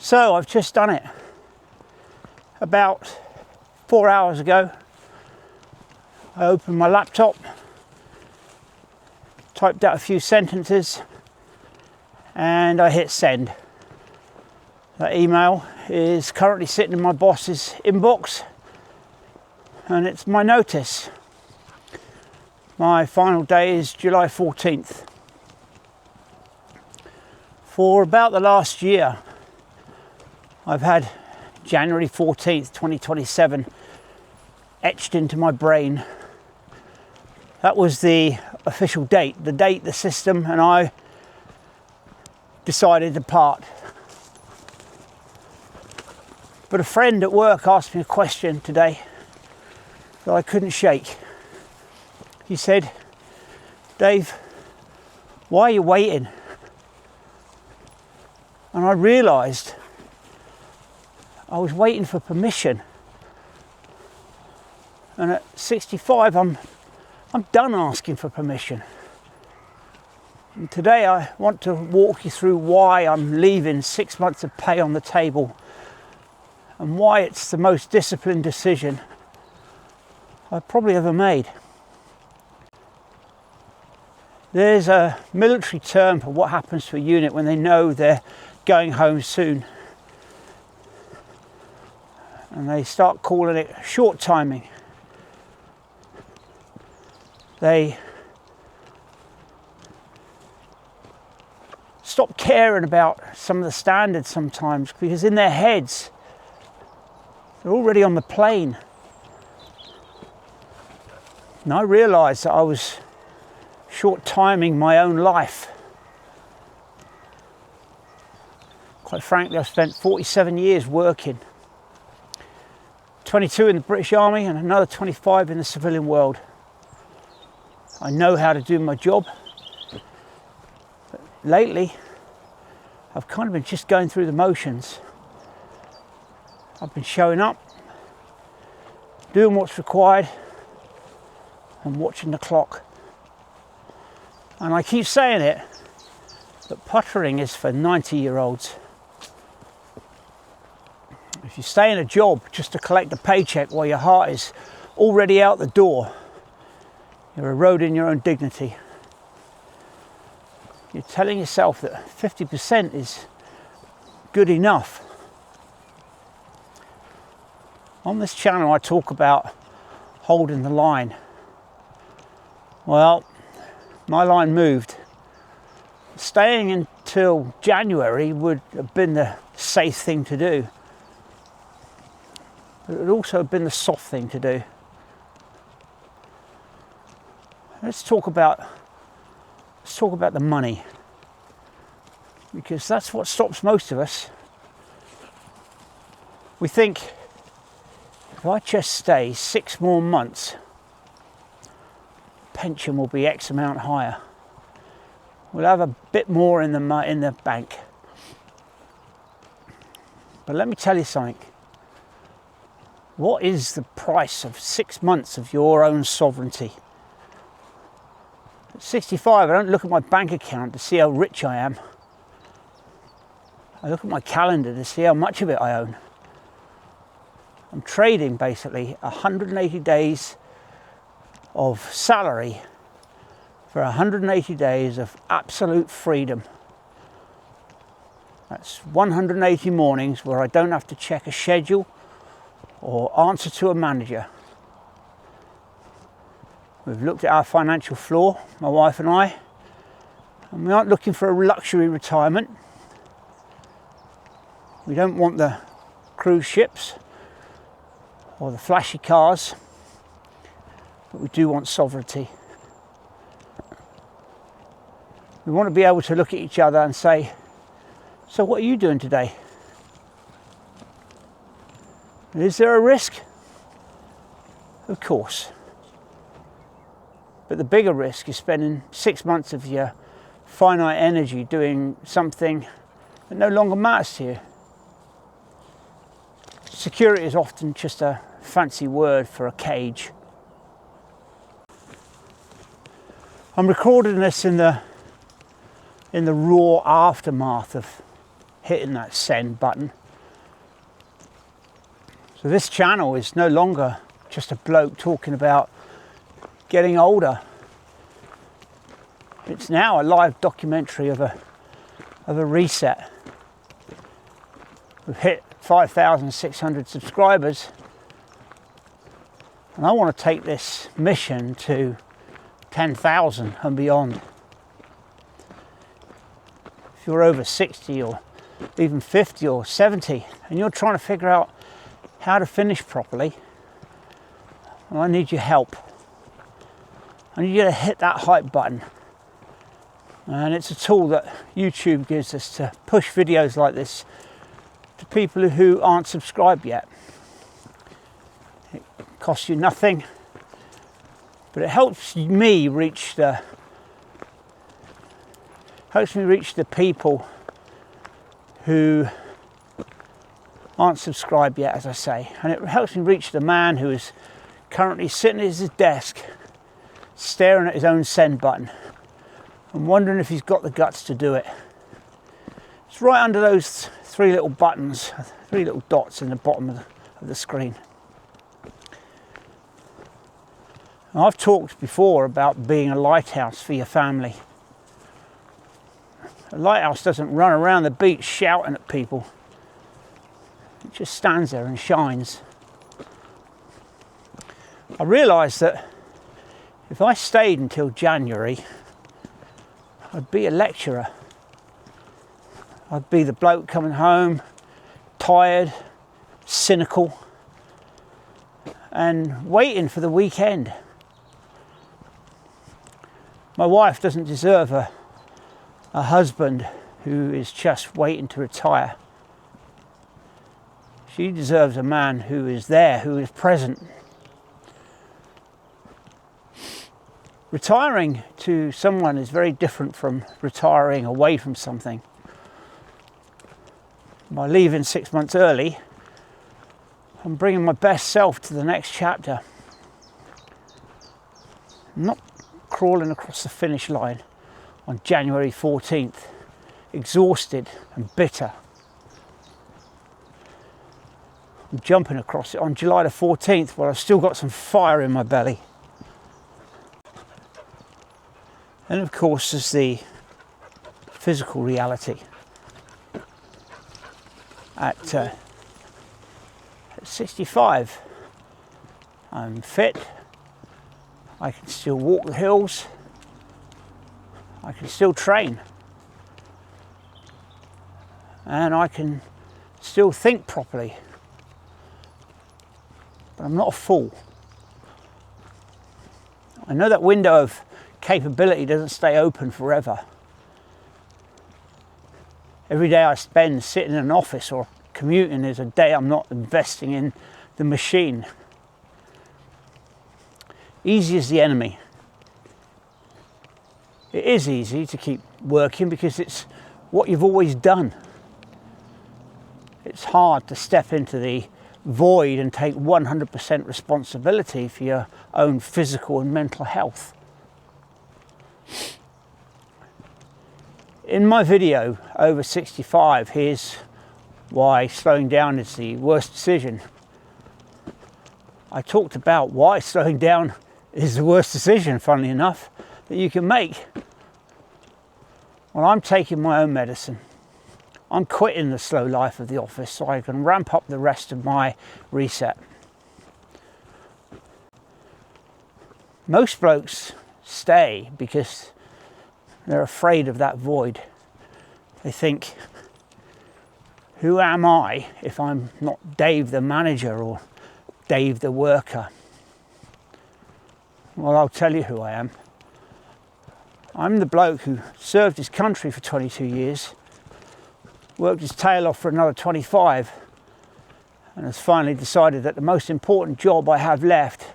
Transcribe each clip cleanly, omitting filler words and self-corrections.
So I've just done it. About 4 hours ago, I opened my laptop, typed out a few sentences, and I hit send. That email is currently sitting in my boss's inbox, and it's my notice. My final day is July 14th. For about the last year, I've had January 14th, 2027 etched into my brain. That was the official date, the date the system and I decided to part. But a friend at work asked me a question today that I couldn't shake. He said, "Dave, why are you waiting?" And I realised I was waiting for permission. And at 65, I'm done asking for permission. And today I want to walk you through why I'm leaving 6 months of pay on the table and why it's the most disciplined decision I've probably ever made. There's a military term for what happens to a unit when they know they're going home soon. And they start calling it short timing. They stop caring about some of the standards sometimes because in their heads, they're already on the plane. And I realised that I was short timing my own life. Quite frankly, I've spent 47 years working. 22 in the British Army and another 25 in the civilian world. I know how to do my job. But lately, I've kind of been just going through the motions. I've been showing up, doing what's required, and watching the clock. And I keep saying it, that puttering is for 90-year-olds. If you stay in a job just to collect a paycheck while your heart is already out the door, you're eroding your own dignity. You're telling yourself that 50% is good enough. On this channel, I talk about holding the line. Well, my line moved. Staying until January would have been the safe thing to do. But it would also have been the soft thing to do. Let's talk about the money, because that's what stops most of us. We think, if I just stay 6 more months, pension will be X amount higher. We'll have a bit more in the bank. But let me tell you something. What is the price of 6 months of your own sovereignty? At 65, I don't look at my bank account to see how rich I am. I look at my calendar to see how much of it I own. I'm trading basically 180 days of salary for 180 days of absolute freedom. That's 180 mornings where I don't have to check a schedule or answer to a manager. We've looked at our financial floor, my wife and I, and we aren't looking for a luxury retirement. We don't want the cruise ships or the flashy cars, but we do want sovereignty. We want to be able to look at each other and say, "So what are you doing today? Is there a risk?" Of course. But the bigger risk is spending 6 months of your finite energy doing something that no longer matters to you. Security is often just a fancy word for a cage. I'm recording this in the raw aftermath of hitting that send button. So this channel is no longer just a bloke talking about getting older. It's now a live documentary of a reset. We've hit 5,600 subscribers, and I want to take this mission to 10,000 and beyond. If you're over 60 or even 50 or 70 and you're trying to figure out how to finish properly, well, I need your help. I need you to hit that hype button. And it's a tool that YouTube gives us to push videos like this to people who aren't subscribed yet. It costs you nothing, but it helps me reach the people who aren't subscribed yet, as I say. And it helps me reach the man who is currently sitting at his desk staring at his own send button and wondering if he's got the guts to do it. It's right under those three little buttons, three little dots in the bottom of the screen. Now, I've talked before about being a lighthouse for your family. A lighthouse doesn't run around the beach shouting at people. It just stands there and shines. I realised that if I stayed until January, I'd be a lecturer. I'd be the bloke coming home, tired, cynical, and waiting for the weekend. My wife doesn't deserve a husband who is just waiting to retire. She deserves a man who is there, who is present. Retiring to someone is very different from retiring away from something. By leaving 6 months early, I'm bringing my best self to the next chapter. I'm not crawling across the finish line on January 14th, exhausted and bitter. I'm jumping across it on July the 14th while I've still got some fire in my belly. And of course there's the physical reality. At 65, I'm fit, I can still walk the hills, I can still train, and I can still think properly, but I'm not a fool. I know that window of capability doesn't stay open forever. Every day I spend sitting in an office or commuting is a day I'm not investing in the machine. Easy is the enemy. It is easy to keep working because it's what you've always done. It's hard to step into the void and take 100% responsibility for your own physical and mental health. In my video, over 65, here's why slowing down is the worst decision. I talked about why slowing down is the worst decision, funnily enough, that you can make. Well, I'm taking my own medicine. I'm quitting the slow life of the office so I can ramp up the rest of my reset. Most blokes stay because they're afraid of that void. They think, who am I if I'm not Dave the manager or Dave the worker? Well, I'll tell you who I am. I'm the bloke who served his country for 22 years, worked his tail off for another 25, and has finally decided that the most important job I have left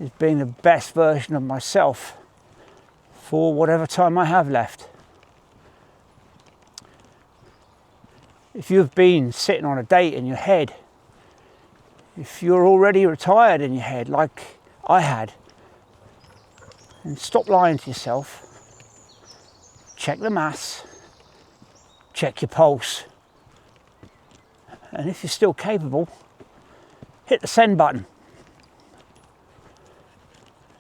is being the best version of myself for whatever time I have left. If you've been sitting on a date in your head, if you're already retired in your head like I had, then stop lying to yourself, check the maths, check your pulse. And if you're still capable, hit the send button.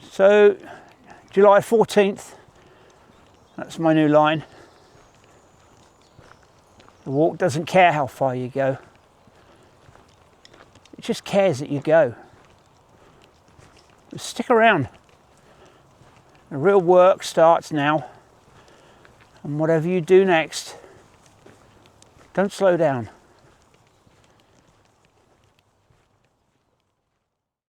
So, July 14th, that's my new line. The walk doesn't care how far you go. It just cares that you go. Just stick around. The real work starts now. And whatever you do next, don't slow down.